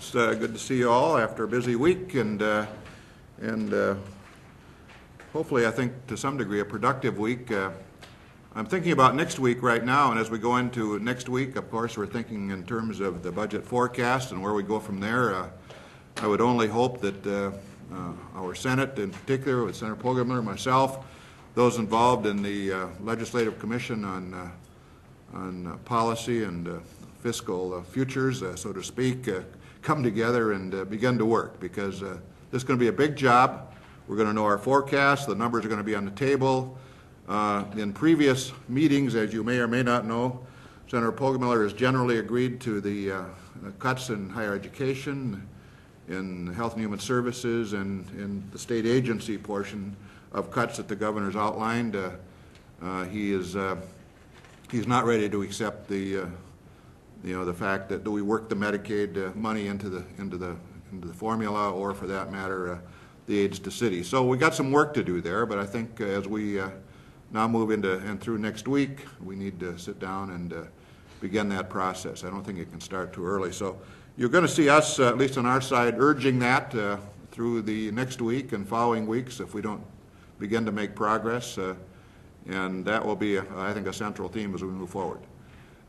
It's good to see you all after a busy week, and hopefully, I think to some degree, a productive week. I'm thinking about next week right now, and as we go into next week, of course, we're thinking in terms of the budget forecast and where we go from there. I would only hope that our Senate, in particular, with Senator Poggemiller, myself, those involved in the Legislative Commission on policy and fiscal futures, so to speak, come together and begin to work, because this is going to be a big job. We're going to know our forecast. The numbers are going to be on the table. In previous meetings, as you may or may not know, Senator Poggemiller has generally agreed to the cuts in higher education, in Health and Human Services, and in the state agency portion of cuts that the governor's outlined. He's not ready to accept the fact that we work the Medicaid money into the formula, or for that matter, the aids to cities. So we got some work to do there, but I think as we now move into and through next week, we need to sit down and begin that process. I don't think it can start too early. So you're going to see us, at least on our side, urging that through the next week and following weeks if we don't begin to make progress, and that will be, I think, a central theme as we move forward.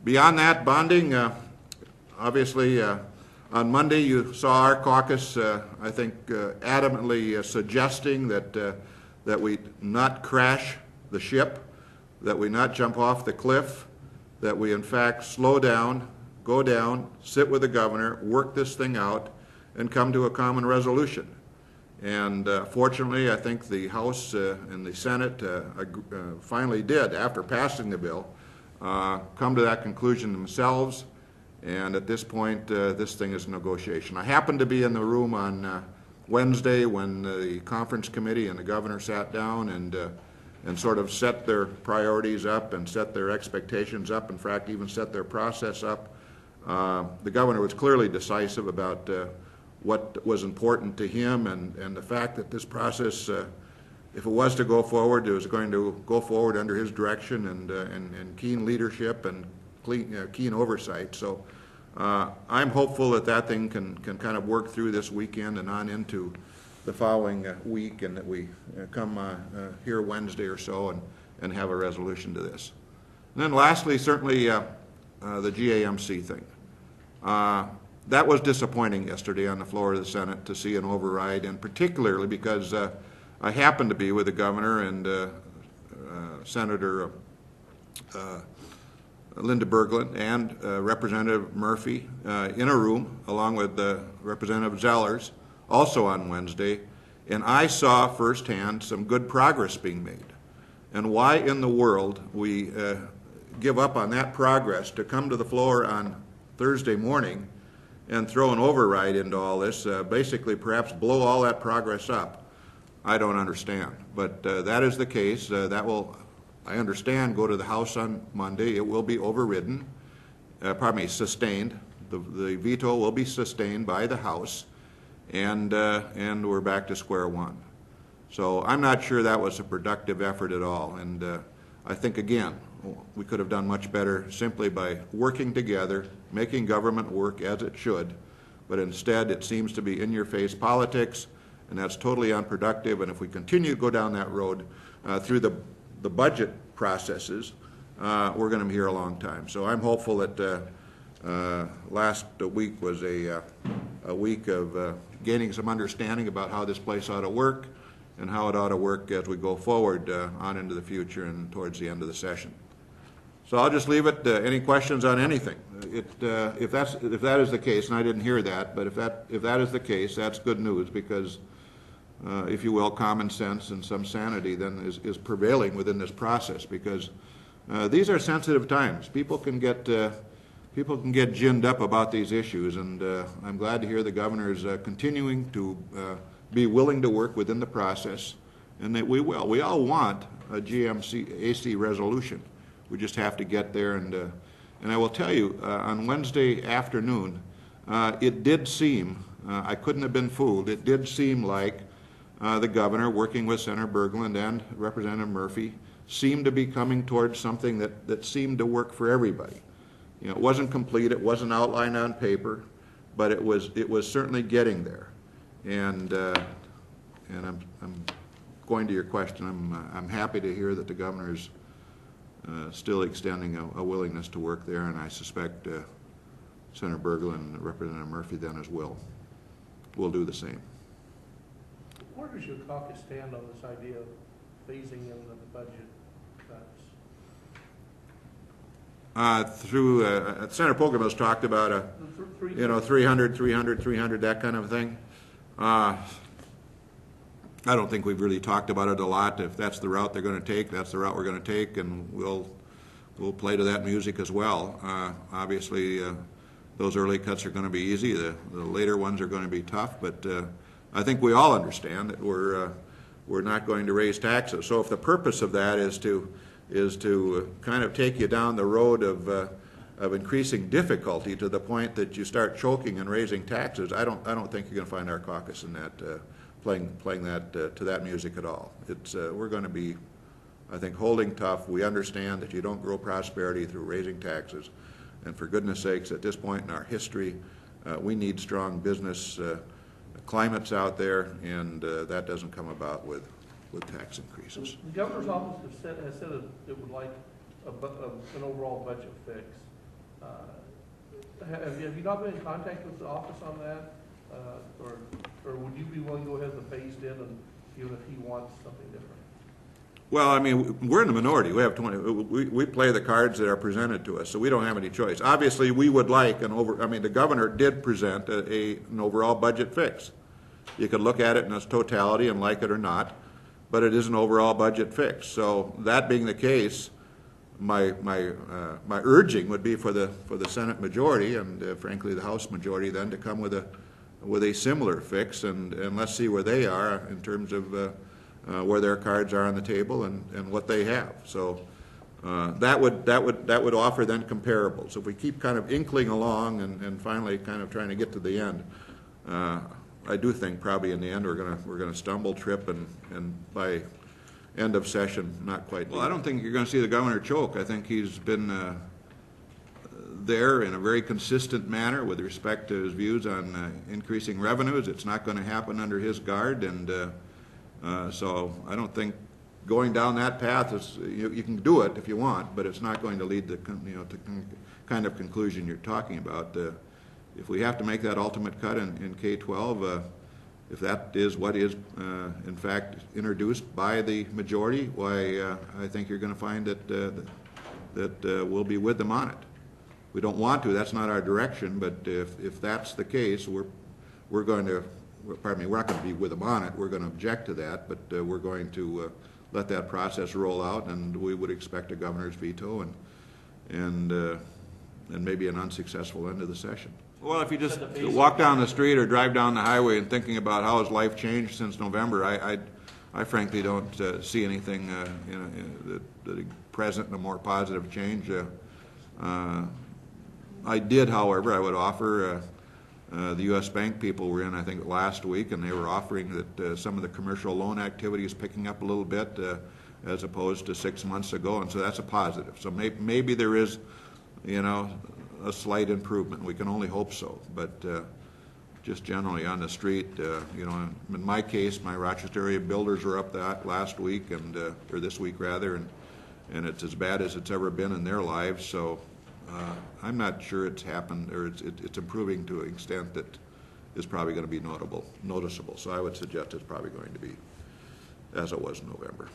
Beyond that, bonding, obviously, on Monday you saw our caucus, I think, adamantly suggesting that we not crash the ship, that we not jump off the cliff, that we in fact slow down, go down, sit with the governor, work this thing out, and come to a common resolution. And fortunately, I think the House and the Senate finally did, after passing the bill, come to that conclusion themselves. And at this point, this thing is a negotiation. I happened to be in the room on Wednesday when the conference committee and the governor sat down and sort of set their priorities up and set their expectations up, in fact, even set their process up. The governor was clearly decisive about what was important to him, and the fact that this process, if it was to go forward, it was going to go forward under his direction and keen leadership and keen oversight. So I'm hopeful that that thing can kind of work through this weekend and on into the following week, and that we come here Wednesday or so and have a resolution to this. And then lastly, certainly the GAMC thing. That was disappointing yesterday on the floor of the Senate to see an override, and particularly because I happened to be with the governor and Senator Linda Berglund and Representative Murphy in a room, along with Representative Zellers, also on Wednesday, and I saw firsthand some good progress being made. And why in the world we give up on that progress to come to the floor on Thursday morning and throw an override into all this, basically perhaps blow all that progress up, I don't understand. But that is the case. That will, I understand, go to the House on Monday. It will be overridden, sustained. The veto will be sustained by the House, and we're back to square one. So I'm not sure that was a productive effort at all, and I think, again, we could have done much better simply by working together, making government work as it should, but instead it seems to be in-your-face politics, and that's totally unproductive. And if we continue to go down that road through the budget processes, we're going to be here a long time. So I'm hopeful that last week was a week of gaining some understanding about how this place ought to work and how it ought to work as we go forward on into the future and towards the end of the session. So I'll just leave it. Any questions on anything? If that is the case, and I didn't hear that, but if that is the case, that's good news, because if you will, common sense and some sanity then is prevailing within this process, because these are sensitive times. People can get ginned up about these issues, and I'm glad to hear the governor is continuing to be willing to work within the process, and that we will. We all want a GAMC AC resolution. We just have to get there, and I will tell you, on Wednesday afternoon, it did seem, I couldn't have been fooled, it did seem like the governor, working with Senator Berglund and Representative Murphy, seemed to be coming towards something that seemed to work for everybody. You know, it wasn't complete, it wasn't outlined on paper, but it was certainly getting there. And I'm going to your question. I'm happy to hear that the governor's still extending a willingness to work there, and I suspect Senator Bergel and Representative Murphy then as well will do the same. Where does your caucus stand on this idea of phasing in the budget cuts? Through Senator Pocomo's talked about 300, that kind of thing. I don't think we've really talked about it a lot. If that's the route they're going to take, that's the route we're going to take, and we'll play to that music as well. Obviously, those early cuts are going to be easy. The later ones are going to be tough, but I think we all understand that we're not going to raise taxes. So if the purpose of that is to kind of take you down the road of increasing difficulty to the point that you start choking and raising taxes, I don't think you're going to find our caucus in that playing that to that music at all. We're going to be, I think, holding tough. We understand that you don't grow prosperity through raising taxes, and for goodness sakes, at this point in our history, we need strong business climates out there, and that doesn't come about with tax increases. The governor's office has said it would like an overall budget fix. Have you not been in contact with the office on that? Or would you be willing to go ahead and phase in, and even if he wants something different? Well, I mean, we're in the minority. We have 20. We play the cards that are presented to us, so we don't have any choice. Obviously, we would like the governor did present an overall budget fix. You could look at it in its totality and like it or not, but it is an overall budget fix. So that being the case, my urging would be for the Senate majority and frankly the House majority then to come with a similar fix, and let's see where they are in terms of where their cards are on the table and what they have. So that would offer then comparables. If we keep kind of inkling along and finally kind of trying to get to the end, I do think probably in the end we're gonna stumble, trip, and by end of session not quite. Well, I don't think you're going to see the governor choke. I think he's been there in a very consistent manner with respect to his views on increasing revenues. It's not going to happen under his guard, and so I don't think going down that path is, you can do it if you want, but it's not going to lead to to kind of conclusion you're talking about. If we have to make that ultimate cut in K-12, if that is what is in fact introduced by the majority, why I think you're going to find that we'll be with them on it. We don't want to. That's not our direction. But if that's the case, we're going to. Pardon me. We're not going to be with them on it. We're going to object to that. But we're going to let that process roll out, and we would expect a governor's veto and maybe an unsuccessful end of the session. Well, if you just walk down the street or drive down the highway and thinking about how his life changed since November, I frankly don't see anything that present in a more positive change. I did, however, I would offer, the U.S. Bank people were in, I think, last week, and they were offering that some of the commercial loan activity is picking up a little bit as opposed to 6 months ago, and so that's a positive. So maybe there is, a slight improvement. We can only hope so, but just generally on the street, in my case, my Rochester area builders were up that last week, or this week rather, and it's as bad as it's ever been in their lives. So I'm not sure it's happened, or it's improving to an extent that is probably going to be noticeable. So I would suggest it's probably going to be as it was in November.